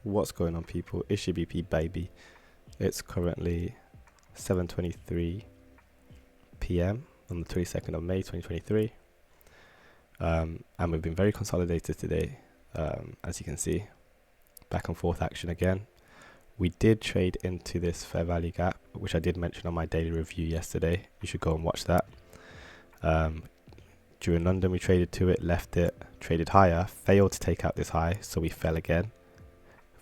What's going on, people? It's your BP baby. It's currently 7:23 p.m. on the 22nd of May 2023, and we've been very consolidated today. As you can see, back and forth action again. We did trade into this fair value gap, which I did mention on my daily review yesterday. You should go and watch that. During London, we traded to it, left it, traded higher, failed to take out this high, so we fell again.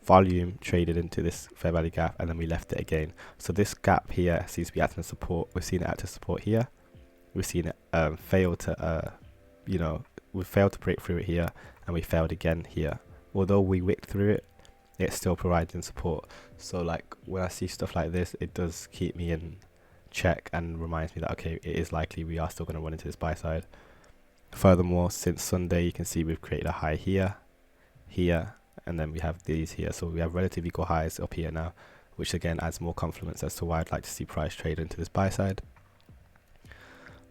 Volume traded into this fair value gap, and then we left it again. So this gap here seems to be acting as support. We've seen it act as support here. We've seen it fail to, we failed to break through it here, and we failed again here. Although we wicked through it, it's still providing support. So like when I see stuff like this, it does keep me in check and reminds me that, okay, it is likely we are still going to run into this buy side. Furthermore, since Sunday, you can see we've created a high here, here, and then we have these here. So we have relatively equal highs up here now, which again adds more confidence as to why I'd like to see price trade into this buy side.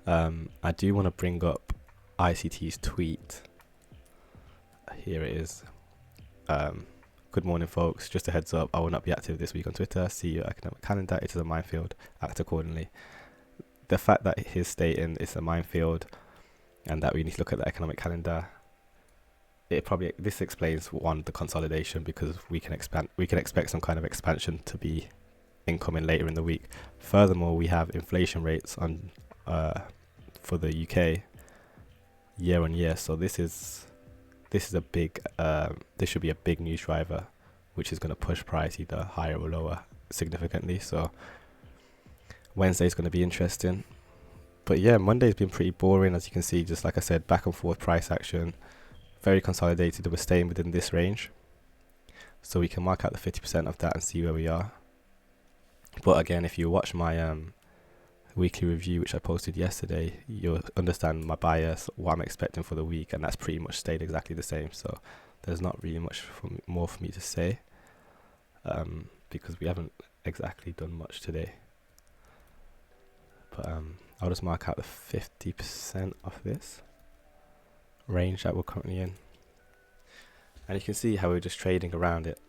I do want to bring up ICT's tweet. Here it is. Good morning, folks. Just a heads up, I will not be active this week on Twitter. See your economic calendar. It is a minefield. Act accordingly. The fact that he's stating it's a minefield and that we need to look at the economic calendar, this explains the consolidation, because we can expect some kind of expansion to be incoming later in the week. Furthermore, we have inflation rates on for the UK year on year, so this is a big this should be a big news driver, which is going to push price either higher or lower significantly. So Wednesday's going to be interesting. But yeah, Monday's been pretty boring, as you can see. Just like I said, back and forth price action, very consolidated. We're staying within this range, so we can mark out the 50% of that and see where we are. But again, if you watch my weekly review, which I posted yesterday, you'll understand my bias, what I'm expecting for the week, and that's pretty much stayed exactly the same. So there's not really much more for me to say, because we haven't exactly done much today. But I'll just mark out the 50% of this range that we're currently in, and you can see how we're just trading around it.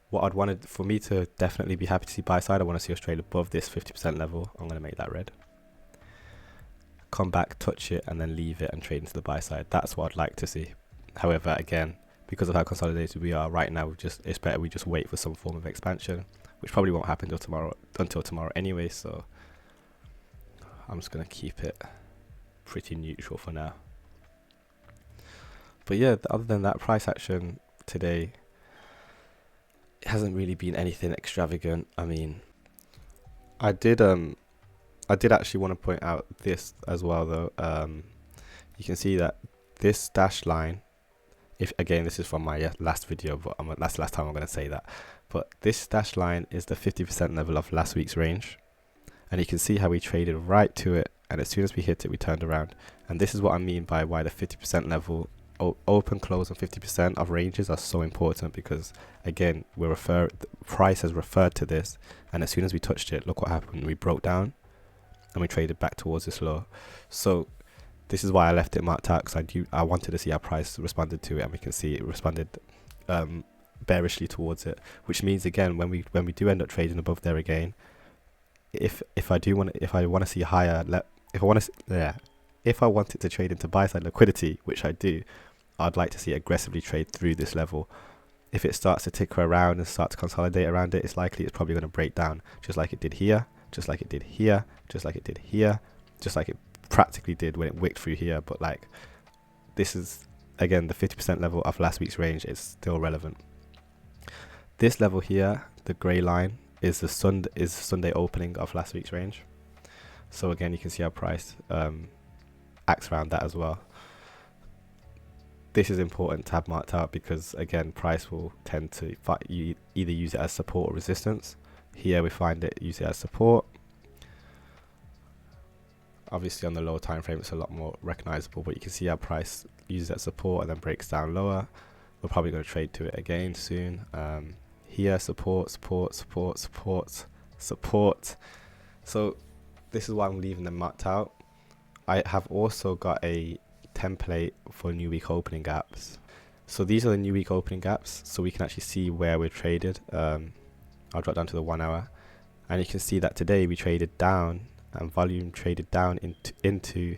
What I'd wanted for me to definitely be happy to see buy side, I want to see us trade above this 50% level. I'm going to make that red, come back, touch it, and then leave it and trade into the buy side. That's what I'd like to see. However, again, because of how consolidated we are right now, it's better we just wait for some form of expansion, which probably won't happen until tomorrow anyway. So I'm just going to keep it pretty neutral for now. But yeah, other than that, price action today, it hasn't really been anything extravagant. I mean, I did actually want to point out this as well, though. You can see that this dashed line, if again, this is from my last video, but that's the last time I'm going to say that. But this dashed line is the 50% level of last week's range, and you can see how we traded right to it, and as soon as we hit it, we turned around. And this is what I mean by why the 50% level, open, close, and 50% of ranges are so important, because again, price has referred to this, and as soon as we touched it, look what happened. We broke down and we traded back towards this low. So this is why I left it marked out, because I wanted to see how price responded to it, and we can see it responded bearishly towards it, which means again, when we do end up trading above there again, if I want to see higher, if I want it to trade into buy side liquidity, which I do, I'd like to see it aggressively trade through this level. If it starts to tick around and start to consolidate around it, it's likely it's probably going to break down, just like it did here, just like it did here, just like it did here, just like it practically did when it wicked through here. But like, this is again the 50% level of last week's range is still relevant. This level here, the grey line, is the Sunday opening of last week's range. So again, you can see how price acts around that as well. This is important to have marked out, because again, price will tend to either use it as support or resistance. Here we find it use it as support. Obviously on the lower time frame it's a lot more recognizable, but you can see how price uses that support and then breaks down lower. We're probably going to trade to it again soon. Here, support. So this is why I'm leaving them marked out. I have also got a template for new week opening gaps, So these are the new week opening gaps, so we can actually see where we're traded. I'll drop down to the 1 hour, and you can see that today we traded down, and volume traded down into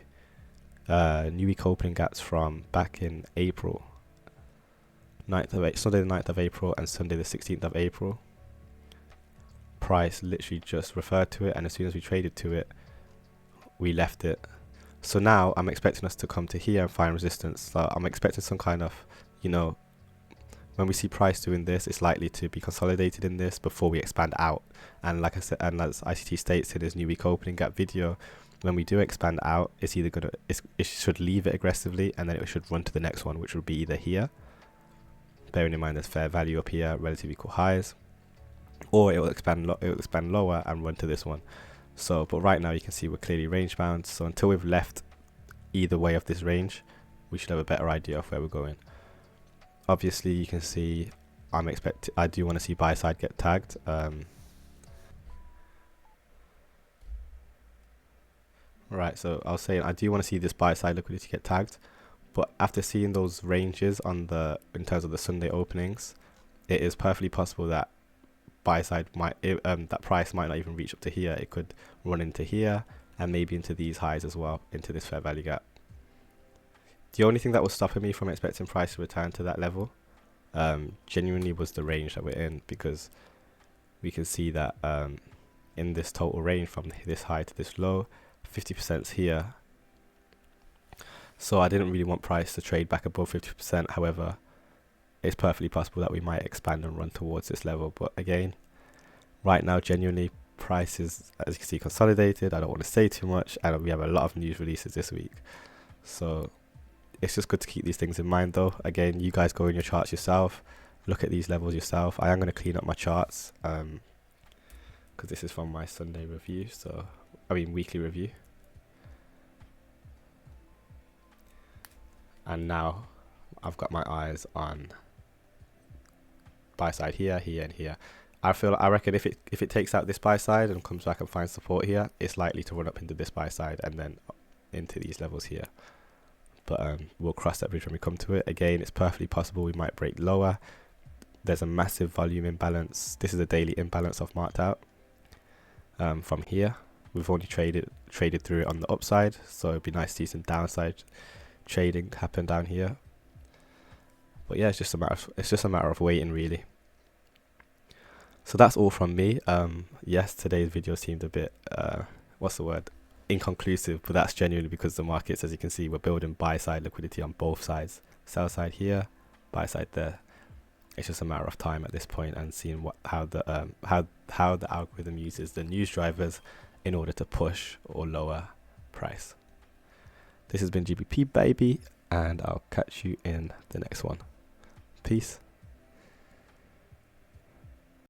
new week opening gaps from back in April, Sunday the 9th of April and Sunday the 16th of April. Price literally just referred to it, and as soon as we traded to it, we left it. So now I'm expecting us to come to here and find resistance. So I'm expecting some kind of, when we see price doing this, it's likely to be consolidated in this before we expand out. And like I said, and as ICT states in his new week opening gap video, when we do expand out, it should leave it aggressively, and then it should run to the next one, which would be either here, bearing in mind there's fair value up here, relative equal highs, or it will expand lower and run to this one. So, but right now you can see we're clearly range bound. So until we've left either way of this range, we should have a better idea of where we're going. Obviously, you can see I do want to see buy side get tagged. Right, so I was saying I do want to see this buy side liquidity get tagged, but after seeing those ranges in terms of the Sunday openings, it is perfectly possible that buy side that price might not even reach up to here. It could run into here and maybe into these highs as well, into this fair value gap. The only thing that was stopping me from expecting price to return to that level genuinely was the range that we're in, because we can see that in this total range from this high to this low, 50% here. So I didn't really want price to trade back above 50%. However, it's perfectly possible that we might expand and run towards this level. But again, right now, genuinely, price is, as you can see, consolidated. I don't want to say too much, and we have a lot of news releases this week. So it's just good to keep these things in mind, though. Again, you guys go in your charts yourself, look at these levels yourself. I am going to clean up my charts because this is from my Sunday review. Weekly review. And now I've got my eyes on buy side here, here, and here. I reckon if it takes out this buy side and comes back and finds support here, it's likely to run up into this buy side and then into these levels here. But we'll cross that bridge when we come to it. Again, it's perfectly possible we might break lower. There's a massive volume imbalance. This is a daily imbalance I've marked out from here. We've only traded through it on the upside, so it'd be nice to see some downside trading happen down here. But yeah, it's just a matter of waiting, really. So that's all from me. Yes, today's video seemed a bit inconclusive, but that's genuinely because the markets, as you can see, we're building buy side liquidity on both sides. Sell side here, buy side there. It's just a matter of time at this point and seeing how the algorithm uses the news drivers in order to push or lower price. This has been GBP Baby, and I'll catch you in the next one. Peace.